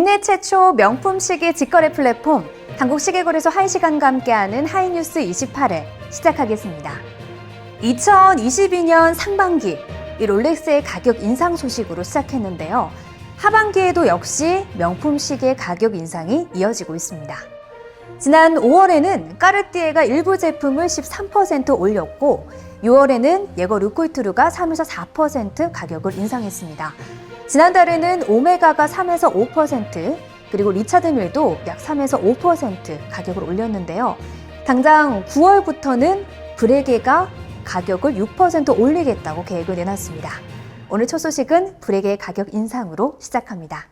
국내 최초 명품 시계 직거래 플랫폼 한국시계거래소 하이시간과 함께하는 하이뉴스 28회 시작하겠습니다. 2022년 상반기 이 롤렉스의 가격 인상 소식으로 시작했는데요. 하반기에도 역시 명품 시계 가격 인상이 이어지고 있습니다. 지난 5월에는 까르띠에가 일부 제품을 13% 올렸고 6월에는 예거 르코이트루가 3에서 4% 가격을 인상했습니다. 지난달에는 오메가가 3에서 5%, 그리고 리차드 밀도 약 3에서 5% 가격을 올렸는데요. 당장 9월부터는 브레게가 가격을 6% 올리겠다고 계획을 내놨습니다. 오늘 첫 소식은 브레게의 가격 인상으로 시작합니다.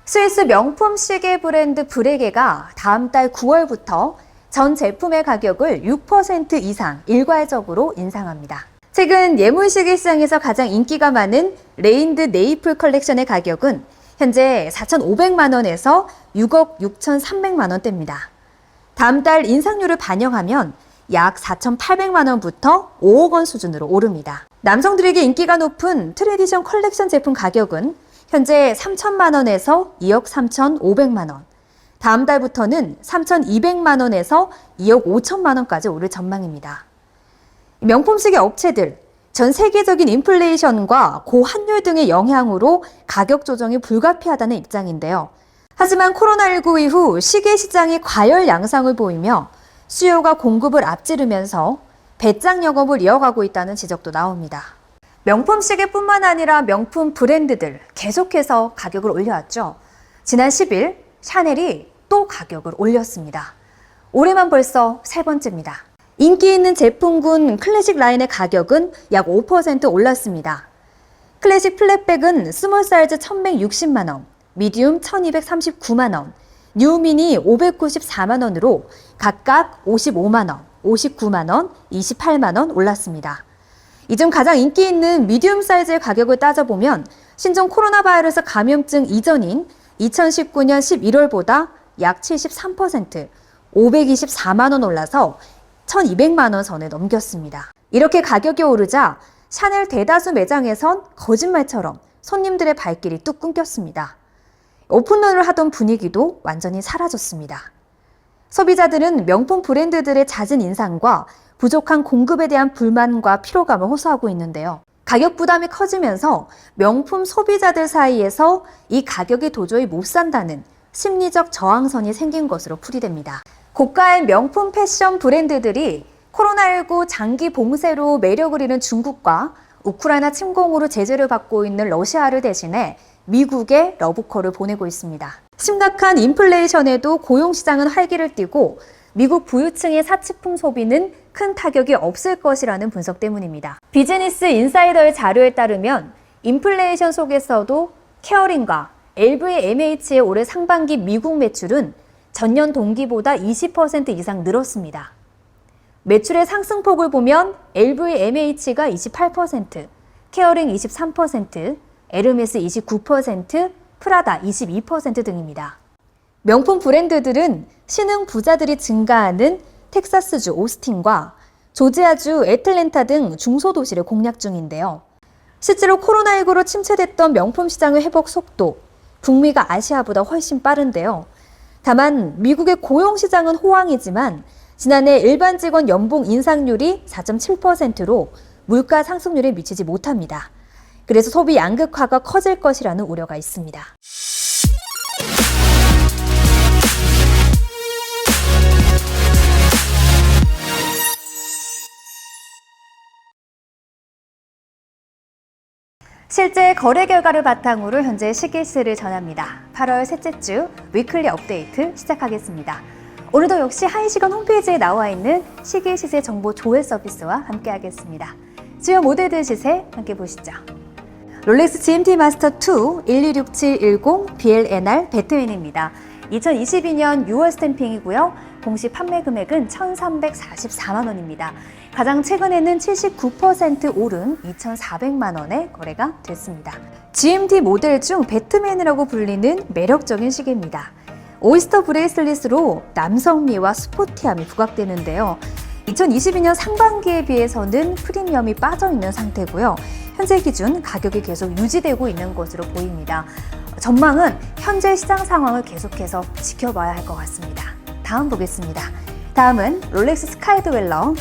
스위스 명품 시계 브랜드 브레게가 다음 달 9월부터 전 제품의 가격을 6% 이상 일괄적으로 인상합니다. 최근 예물시계 시장에서 가장 인기가 많은 레인드 네이플 컬렉션의 가격은 현재 4,500만 원에서 6억 6,300만 원대입니다. 다음 달 인상률을 반영하면 약 4,800만 원부터 5억 원 수준으로 오릅니다. 남성들에게 인기가 높은 트레디션 컬렉션 제품 가격은 현재 3,000만 원에서 2억 3,500만 원, 다음 달부터는 3,200만 원에서 2억 5천만 원까지 오를 전망입니다. 명품 시계 업체들, 전 세계적인 인플레이션과 고환율 등의 영향으로 가격 조정이 불가피하다는 입장인데요. 하지만 코로나19 이후 시계 시장이 과열 양상을 보이며 수요가 공급을 앞지르면서 배짱 영업을 이어가고 있다는 지적도 나옵니다. 명품 시계뿐만 아니라 명품 브랜드들 계속해서 가격을 올려왔죠. 지난 10일 샤넬이 또 가격을 올렸습니다. 올해만 벌써 세 번째입니다. 인기 있는 제품군 클래식 라인의 가격은 약 5% 올랐습니다. 클래식 플랫백은 스몰 사이즈 1,160만 원, 미디움 1,239만 원, 뉴미니 594만 원으로 각각 55만 원, 59만 원, 28만 원 올랐습니다. 이 중 가장 인기 있는 미디움 사이즈의 가격을 따져보면 신종 코로나 바이러스 감염증 이전인 2019년 11월보다 약 73%, 524만 원 올라서 1,200만 원 선을 넘겼습니다. 이렇게 가격이 오르자 샤넬 대다수 매장에선 거짓말처럼 손님들의 발길이 뚝 끊겼습니다. 오픈런을 하던 분위기도 완전히 사라졌습니다. 소비자들은 명품 브랜드들의 잦은 인상과 부족한 공급에 대한 불만과 피로감을 호소하고 있는데요. 가격 부담이 커지면서 명품 소비자들 사이에서 이 가격이 도저히 못 산다는 심리적 저항선이 생긴 것으로 풀이됩니다. 고가의 명품 패션 브랜드들이 코로나19 장기 봉쇄로 매력을 잃은 중국과 우크라이나 침공으로 제재를 받고 있는 러시아를 대신해 미국에 러브콜을 보내고 있습니다. 심각한 인플레이션에도 고용시장은 활기를 띠고 미국 부유층의 사치품 소비는 큰 타격이 없을 것이라는 분석 때문입니다. 비즈니스 인사이더의 자료에 따르면 인플레이션 속에서도 케어링과 LVMH의 올해 상반기 미국 매출은 전년 동기보다 20% 이상 늘었습니다. 매출의 상승폭을 보면 LVMH가 28%, 케어링 23%, 에르메스 29%, 프라다 22% 등입니다. 명품 브랜드들은 신흥 부자들이 증가하는 텍사스주 오스틴과 조지아주 애틀랜타 등 중소도시를 공략 중인데요. 실제로 코로나19로 침체됐던 명품 시장의 회복 속도, 북미가 아시아보다 훨씬 빠른데요. 다만 미국의 고용시장은 호황이지만 지난해 일반 직원 연봉 인상률이 4.7%로 물가 상승률에 미치지 못합니다. 그래서 소비 양극화가 커질 것이라는 우려가 있습니다. 실제 거래 결과를 바탕으로 현재 시계세를 전합니다. 8월 셋째 주 위클리 업데이트 시작하겠습니다. 오늘도 역시 하이시간 홈페이지에 나와 있는 시계 시세 정보 조회 서비스와 함께하겠습니다. 주요 모델들 시세 함께 보시죠. 롤렉스 GMT 마스터 2 126710 BLNR 배트윈입니다. 2022년 6월 스탬핑이고요. 공시 판매 금액은 1,344만 원입니다. 가장 최근에는 79% 오른 2,400만 원에 거래가 됐습니다. GMT 모델 중 배트맨이라고 불리는 매력적인 시계입니다. 오이스터 브레이슬릿으로 남성미와 스포티함이 부각되는데요. 2022년 상반기에 비해서는 프리미엄이 빠져 있는 상태고요. 현재 기준 가격이 계속 유지되고 있는 것으로 보입니다. 전망은 현재 시장 상황을 계속해서 지켜봐야 할 것 같습니다. 다음 보겠습니다. 다음은 롤렉스 스카이드웰러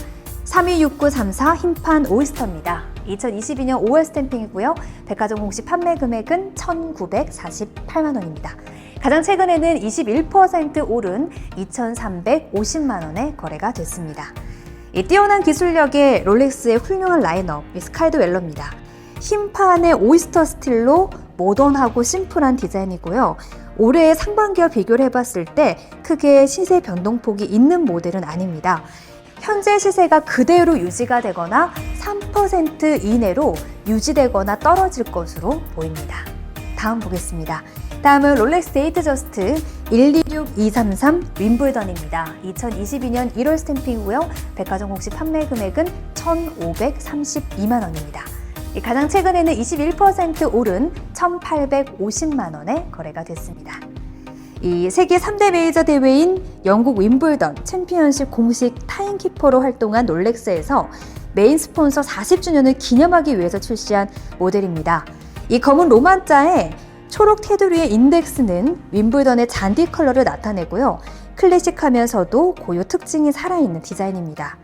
326934 흰판 오이스터입니다. 2022년 5월 스탬핑이고요. 백화점 공식 판매 금액은 1,948만 원입니다. 가장 최근에는 21% 오른 2,350만 원에 거래가 됐습니다. 이 뛰어난 기술력의 롤렉스의 훌륭한 라인업, 스카이드웰러입니다. 흰판의 오이스터 스틸로 모던하고 심플한 디자인이고요. 올해 상반기와 비교를 해봤을 때 크게 시세 변동폭이 있는 모델은 아닙니다. 현재 시세가 그대로 유지가 되거나 3% 이내로 유지되거나 떨어질 것으로 보입니다. 다음 보겠습니다. 다음은 롤렉스 데이트저스트 126233 윈블던입니다. 2022년 1월 스탬핑이고요. 백화점 공식 판매 금액은 1,532만 원입니다. 가장 최근에는 21% 오른 1,850만 원에 거래가 됐습니다. 이 세계 3대 메이저 대회인 영국 윈블던 챔피언십 공식 타임키퍼로 활동한 롤렉스에서 메인 스폰서 40주년을 기념하기 위해서 출시한 모델입니다. 이 검은 로만자에 초록 테두리의 인덱스는 윈블던의 잔디 컬러를 나타내고요. 클래식하면서도 고유 특징이 살아있는 디자인입니다.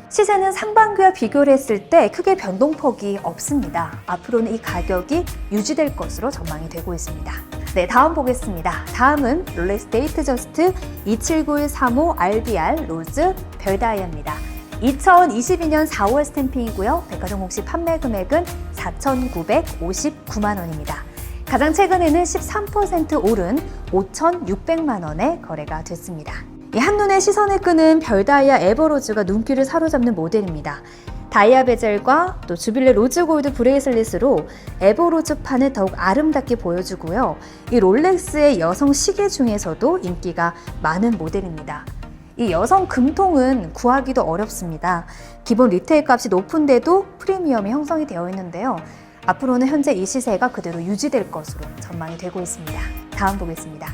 시세는 상반기와 비교를 했을 때 크게 변동폭이 없습니다. 앞으로는 이 가격이 유지될 것으로 전망이 되고 있습니다. 네, 다음 보겠습니다. 다음은 롤렉스 데이트저스트 279135 RBR 로즈 별다이아입니다. 2022년 4월 스탬핑이고요. 백화점 공식 판매 금액은 4,959만 원입니다. 가장 최근에는 13% 오른 5,600만 원에 거래가 됐습니다. 한눈에 시선을 끄는 별다이아 에버로즈가 눈길을 사로잡는 모델입니다. 다이아 베젤과 또 주빌레 로즈 골드 브레이슬릿으로 에버로즈판을 더욱 아름답게 보여주고요. 이 롤렉스의 여성 시계 중에서도 인기가 많은 모델입니다. 이 여성 금통은 구하기도 어렵습니다. 기본 리테일 값이 높은데도 프리미엄이 형성이 되어 있는데요. 앞으로는 현재 이 시세가 그대로 유지될 것으로 전망이 되고 있습니다. 다음 보겠습니다.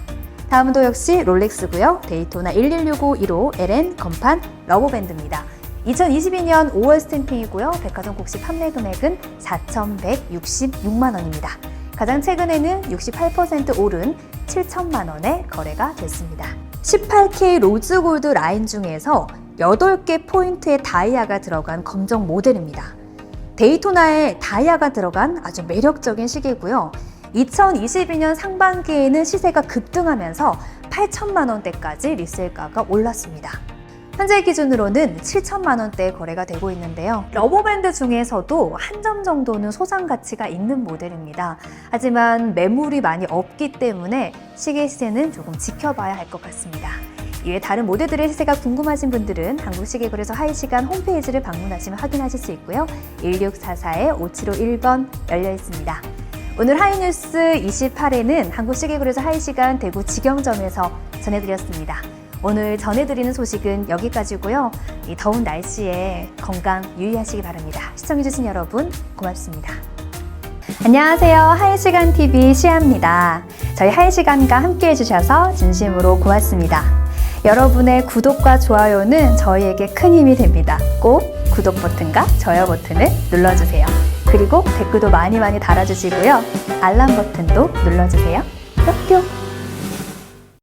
다음도 역시 롤렉스고요. 데이토나 1165 1호 LN 건판 러버밴드입니다. 2022년 5월 스탬핑이고요. 백화점 공식 판매 금액은 4,166만 원입니다. 가장 최근에는 68% 오른 7천만 원에 거래가 됐습니다. 18K 로즈 골드 라인 중에서 8개 포인트의 다이아가 들어간 검정 모델입니다. 데이토나에 다이아가 들어간 아주 매력적인 시계고요. 2022년 상반기에는 시세가 급등하면서 8천만 원대까지 리셀가가 올랐습니다. 현재 기준으로는 7천만 원대에 거래가 되고 있는데요. 러버밴드 중에서도 한 점 정도는 소장 가치가 있는 모델입니다. 하지만 매물이 많이 없기 때문에 시계 시세는 조금 지켜봐야 할 것 같습니다. 이외 다른 모델들의 시세가 궁금하신 분들은 한국시계거래소 하이시간 홈페이지를 방문하시면 확인하실 수 있고요. 1644-5751번 열려 있습니다. 오늘 하이뉴스 28회는 한국시계거래소 하이시간 대구 직영점에서 전해드렸습니다. 오늘 전해드리는 소식은 여기까지고요. 이 더운 날씨에 건강 유의하시기 바랍니다. 시청해주신 여러분 고맙습니다. 안녕하세요. 하이시간TV 시아입니다. 저희 하이시간과 함께 해주셔서 진심으로 고맙습니다. 여러분의 구독과 좋아요는 저희에게 큰 힘이 됩니다. 꼭 구독 버튼과 좋아요 버튼을 눌러주세요. 그리고 댓글도 많이 달아주시고요. 알람 버튼도 눌러주세요. 뿅뿅!